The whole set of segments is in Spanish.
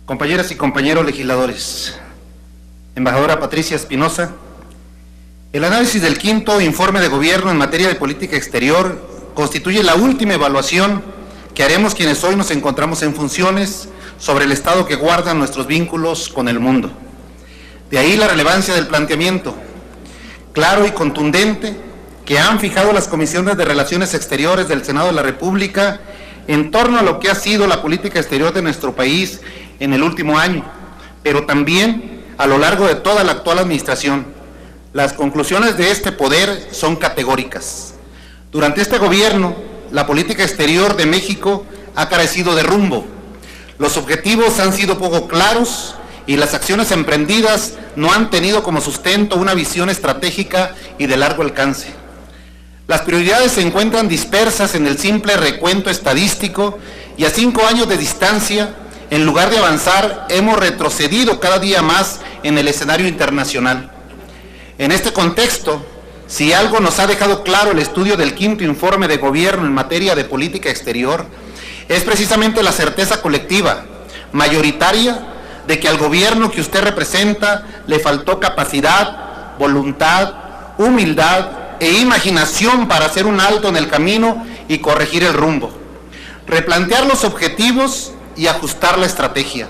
Compañeras y compañeros legisladores, embajadora Patricia Espinosa, el análisis del quinto informe de gobierno en materia de política exterior constituye la última evaluación que haremos quienes hoy nos encontramos en funciones sobre el estado que guardan nuestros vínculos con el mundo. De ahí la relevancia del planteamiento, claro y contundente, que han fijado las comisiones de Relaciones Exteriores del Senado de la República en torno a lo que ha sido la política exterior de nuestro país en el último año, pero también a lo largo de toda la actual administración. Las conclusiones de este poder son categóricas. Durante este gobierno, la política exterior de México ha carecido de rumbo. Los objetivos han sido poco claros y las acciones emprendidas no han tenido como sustento una visión estratégica y de largo alcance. Las prioridades se encuentran dispersas en el simple recuento estadístico y a 5 años de distancia, en lugar de avanzar, hemos retrocedido cada día más en el escenario internacional. En este contexto, si algo nos ha dejado claro el estudio del quinto informe de gobierno en materia de política exterior, es precisamente la certeza colectiva, mayoritaria, de que al gobierno que usted representa le faltó capacidad, voluntad, humildad e imaginación para hacer un alto en el camino y corregir el rumbo, replantear los objetivos y ajustar la estrategia.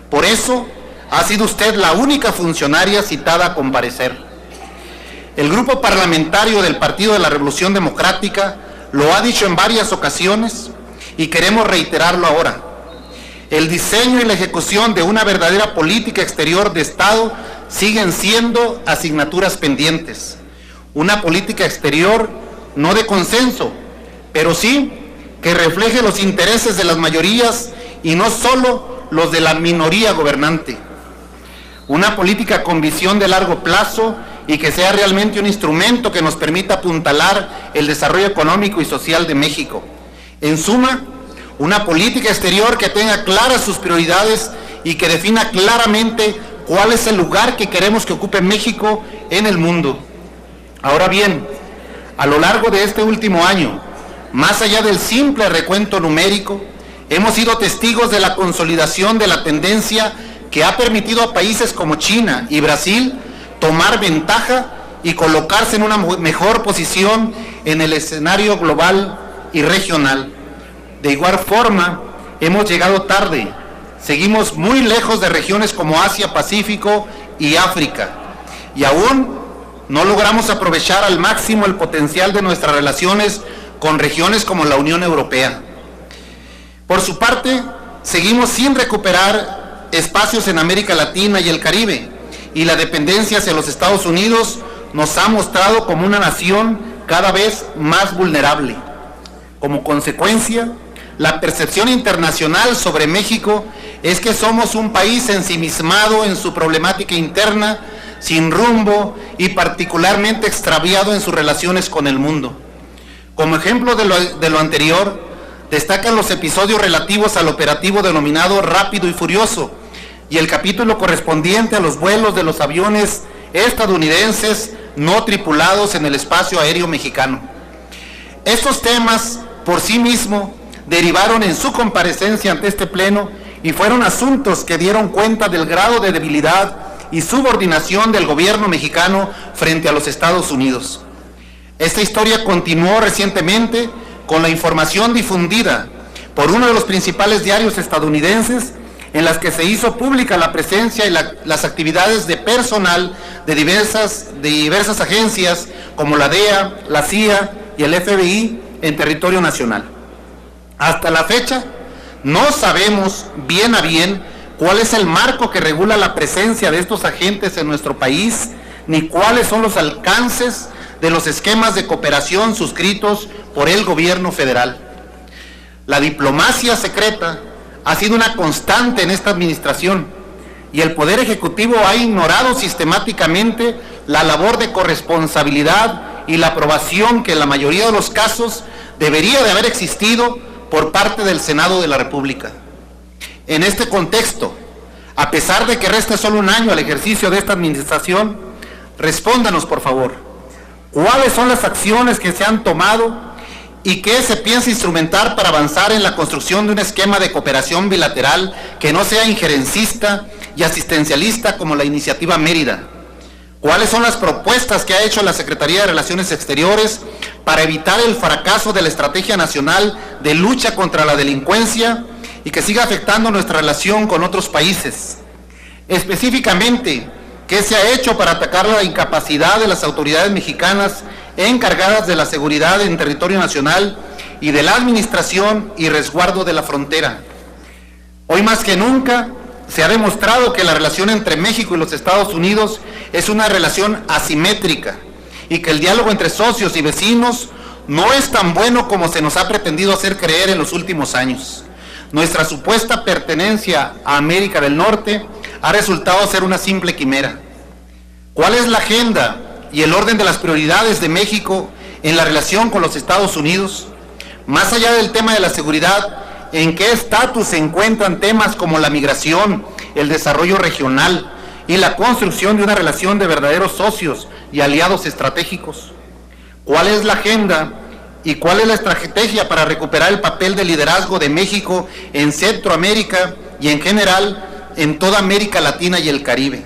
Por eso ha sido usted la única funcionaria citada a comparecer. El grupo parlamentario del Partido de la Revolución Democrática lo ha dicho en varias ocasiones y queremos reiterarlo ahora. El diseño y la ejecución de una verdadera política exterior de Estado siguen siendo asignaturas pendientes. Una política exterior no de consenso, pero sí que refleje los intereses de las mayorías y no solo los de la minoría gobernante. Una política con visión de largo plazo y que sea realmente un instrumento que nos permita apuntalar el desarrollo económico y social de México. En suma, una política exterior que tenga claras sus prioridades y que defina claramente cuál es el lugar que queremos que ocupe México en el mundo. Ahora bien, a lo largo de este último año, más allá del simple recuento numérico, hemos sido testigos de la consolidación de la tendencia que ha permitido a países como China y Brasil tomar ventaja y colocarse en una mejor posición en el escenario global y regional. De igual forma, hemos llegado tarde. Seguimos muy lejos de regiones como Asia, Pacífico y África. Y aún no logramos aprovechar al máximo el potencial de nuestras relaciones con regiones como la Unión Europea. Por su parte, seguimos sin recuperar espacios en América Latina y el Caribe, y la dependencia hacia los Estados Unidos nos ha mostrado como una nación cada vez más vulnerable. Como consecuencia, la percepción internacional sobre México es que somos un país ensimismado en su problemática interna, sin rumbo y particularmente extraviado en sus relaciones con el mundo. Como ejemplo de lo anterior, destacan los episodios relativos al operativo denominado Rápido y Furioso y el capítulo correspondiente a los vuelos de los aviones estadounidenses no tripulados en el espacio aéreo mexicano. Estos temas por sí mismos derivaron en su comparecencia ante este pleno y fueron asuntos que dieron cuenta del grado de debilidad y subordinación del gobierno mexicano frente a los Estados Unidos. Esta historia continuó recientemente con la información difundida por uno de los principales diarios estadounidenses en las que se hizo pública la presencia y las actividades de personal de diversas agencias como la DEA, la CIA y el FBI en territorio nacional. Hasta la fecha, no sabemos bien a bien cuál es el marco que regula la presencia de estos agentes en nuestro país, ni cuáles son los alcances de los esquemas de cooperación suscritos por el gobierno federal. La diplomacia secreta ha sido una constante en esta administración y el Poder Ejecutivo ha ignorado sistemáticamente la labor de corresponsabilidad y la aprobación que en la mayoría de los casos debería de haber existido por parte del Senado de la República. En este contexto, a pesar de que resta solo un año al ejercicio de esta administración, respóndanos por favor, ¿cuáles son las acciones que se han tomado y qué se piensa instrumentar para avanzar en la construcción de un esquema de cooperación bilateral que no sea injerencista y asistencialista como la iniciativa Mérida. ¿Cuáles son las propuestas que ha hecho la Secretaría de Relaciones Exteriores para evitar el fracaso de la Estrategia Nacional de Lucha contra la Delincuencia y que siga afectando nuestra relación con otros países? Específicamente, ¿qué se ha hecho para atacar la incapacidad de las autoridades mexicanas encargadas de la seguridad en territorio nacional y de la administración y resguardo de la frontera? Hoy más que nunca se ha demostrado que la relación entre México y los Estados Unidos es una relación asimétrica y que el diálogo entre socios y vecinos no es tan bueno como se nos ha pretendido hacer creer en los últimos años. Nuestra supuesta pertenencia a América del Norte ha resultado ser una simple quimera. ¿Cuál es la agenda y el orden de las prioridades de México en la relación con los Estados Unidos? Más allá del tema de la seguridad, ¿en qué estatus se encuentran temas como la migración, el desarrollo regional y la construcción de una relación de verdaderos socios y aliados estratégicos? ¿Cuál es la agenda y cuál es la estrategia para recuperar el papel de liderazgo de México en Centroamérica y en general en toda América Latina y el Caribe?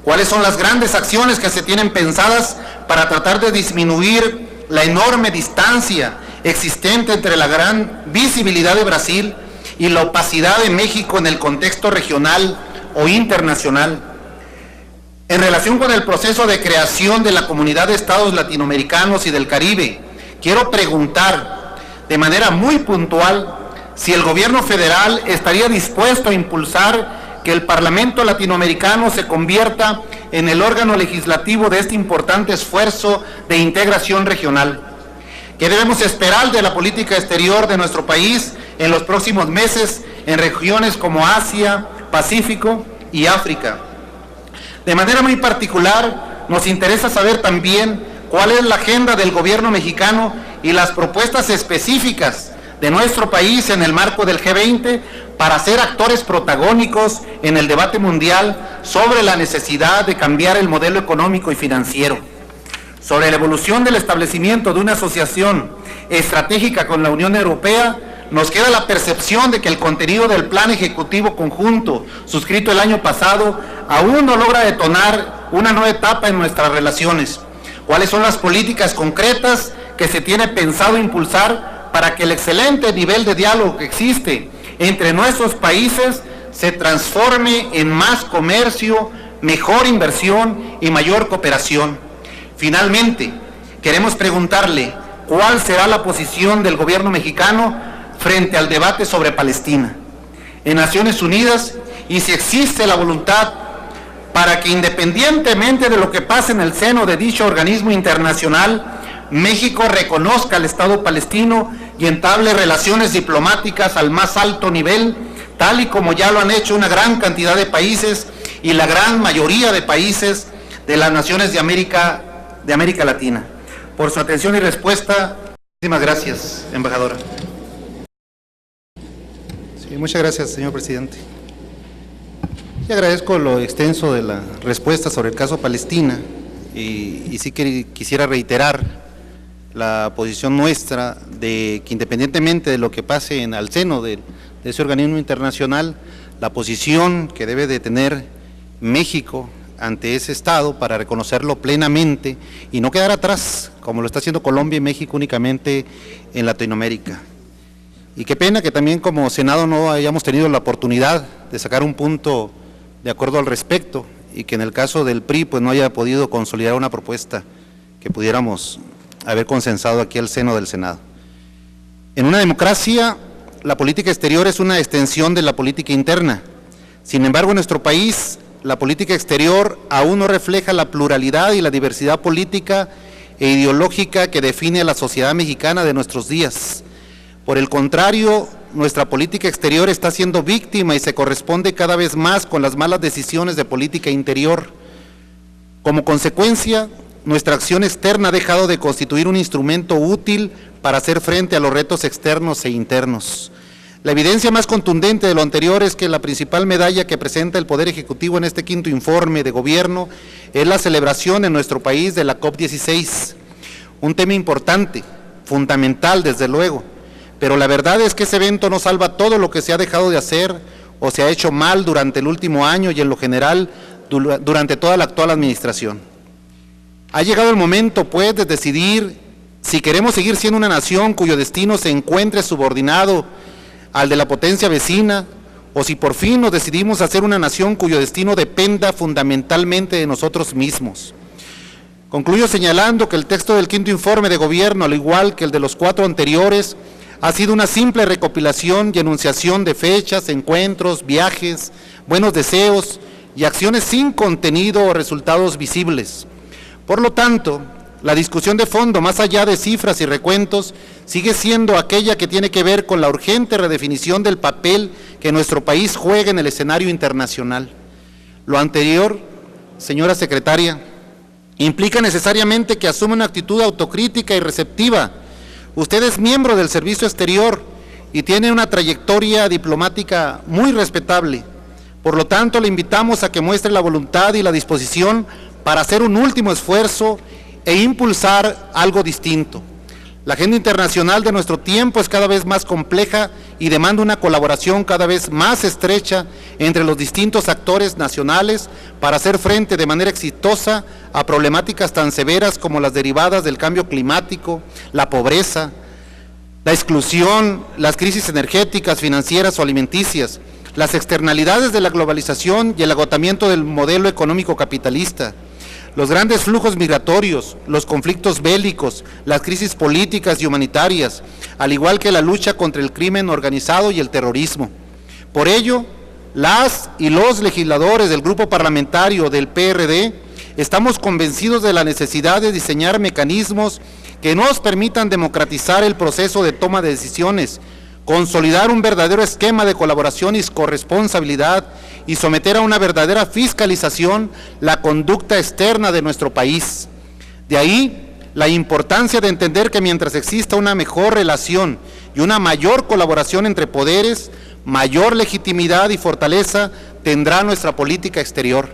¿Cuáles son las grandes acciones que se tienen pensadas para tratar de disminuir la enorme distancia existente entre la gran visibilidad de Brasil y la opacidad de México en el contexto regional o internacional? En relación con el proceso de creación de la Comunidad de Estados Latinoamericanos y del Caribe, quiero preguntar de manera muy puntual si el gobierno federal estaría dispuesto a impulsar que el Parlamento Latinoamericano se convierta en el órgano legislativo de este importante esfuerzo de integración regional. ¿Qué debemos esperar de la política exterior de nuestro país en los próximos meses en regiones como Asia, Pacífico y África? De manera muy particular, nos interesa saber también cuál es la agenda del gobierno mexicano y las propuestas específicas de nuestro país en el marco del G20 para ser actores protagónicos en el debate mundial sobre la necesidad de cambiar el modelo económico y financiero, sobre la evolución del establecimiento de una asociación estratégica con la Unión Europea. Nos queda la percepción de que el contenido del Plan Ejecutivo Conjunto, suscrito el año pasado, aún no logra detonar una nueva etapa en nuestras relaciones. ¿Cuáles son las políticas concretas que se tiene pensado impulsar para que el excelente nivel de diálogo que existe entre nuestros países se transforme en más comercio, mejor inversión y mayor cooperación? Finalmente, queremos preguntarle cuál será la posición del gobierno mexicano frente al debate sobre Palestina en Naciones Unidas y si existe la voluntad para que, independientemente de lo que pase en el seno de dicho organismo internacional, México reconozca al Estado palestino y entable relaciones diplomáticas al más alto nivel, tal y como ya lo han hecho una gran cantidad de países y la gran mayoría de países de las naciones de América Latina. Por su atención y respuesta, muchísimas gracias, embajadora. Sí, muchas gracias, señor presidente. Y agradezco lo extenso de la respuesta sobre el caso Palestina y sí que quisiera reiterar la posición nuestra de que, independientemente de lo que pase al seno de ese organismo internacional, la posición que debe de tener México ante ese Estado para reconocerlo plenamente y no quedar atrás, como lo está haciendo Colombia y México únicamente en Latinoamérica. Y qué pena que también como Senado no hayamos tenido la oportunidad de sacar un punto de acuerdo al respecto y que en el caso del PRI pues no haya podido consolidar una propuesta que pudiéramos haber consensado aquí al seno del Senado. En una democracia, la política exterior es una extensión de la política interna. Sin embargo, en nuestro país, la política exterior aún no refleja la pluralidad y la diversidad política e ideológica que define a la sociedad mexicana de nuestros días. Por el contrario, nuestra política exterior está siendo víctima y se corresponde cada vez más con las malas decisiones de política interior. Como consecuencia, nuestra acción externa ha dejado de constituir un instrumento útil para hacer frente a los retos externos e internos. La evidencia más contundente de lo anterior es que la principal medalla que presenta el Poder Ejecutivo en este quinto informe de gobierno es la celebración en nuestro país de la COP16, un tema importante, fundamental desde luego, pero la verdad es que ese evento no salva todo lo que se ha dejado de hacer o se ha hecho mal durante el último año y en lo general durante toda la actual administración. Ha llegado el momento, pues, de decidir si queremos seguir siendo una nación cuyo destino se encuentre subordinado al de la potencia vecina, o si por fin nos decidimos a ser una nación cuyo destino dependa fundamentalmente de nosotros mismos. Concluyo señalando que el texto del quinto informe de gobierno, al igual que el de los 4 anteriores, ha sido una simple recopilación y enunciación de fechas, encuentros, viajes, buenos deseos y acciones sin contenido o resultados visibles. Por lo tanto, la discusión de fondo, más allá de cifras y recuentos, sigue siendo aquella que tiene que ver con la urgente redefinición del papel que nuestro país juega en el escenario internacional. Lo anterior, señora secretaria, implica necesariamente que asuma una actitud autocrítica y receptiva. Usted es miembro del Servicio Exterior y tiene una trayectoria diplomática muy respetable. Por lo tanto, le invitamos a que muestre la voluntad y la disposición para hacer un último esfuerzo e impulsar algo distinto. La agenda internacional de nuestro tiempo es cada vez más compleja y demanda una colaboración cada vez más estrecha entre los distintos actores nacionales para hacer frente de manera exitosa a problemáticas tan severas como las derivadas del cambio climático, la pobreza, la exclusión, las crisis energéticas, financieras o alimenticias, las externalidades de la globalización y el agotamiento del modelo económico capitalista, los grandes flujos migratorios, los conflictos bélicos, las crisis políticas y humanitarias, al igual que la lucha contra el crimen organizado y el terrorismo. Por ello, las y los legisladores del grupo parlamentario del PRD estamos convencidos de la necesidad de diseñar mecanismos que nos permitan democratizar el proceso de toma de decisiones, consolidar un verdadero esquema de colaboración y corresponsabilidad y someter a una verdadera fiscalización la conducta externa de nuestro país. De ahí la importancia de entender que mientras exista una mejor relación y una mayor colaboración entre poderes, mayor legitimidad y fortaleza tendrá nuestra política exterior.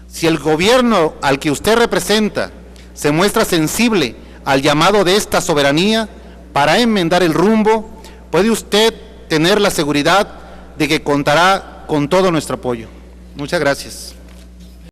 Si el gobierno al que usted representa se muestra sensible al llamado de esta soberanía para enmendar el rumbo, puede usted tener la seguridad de que contará con todo nuestro apoyo. Muchas gracias.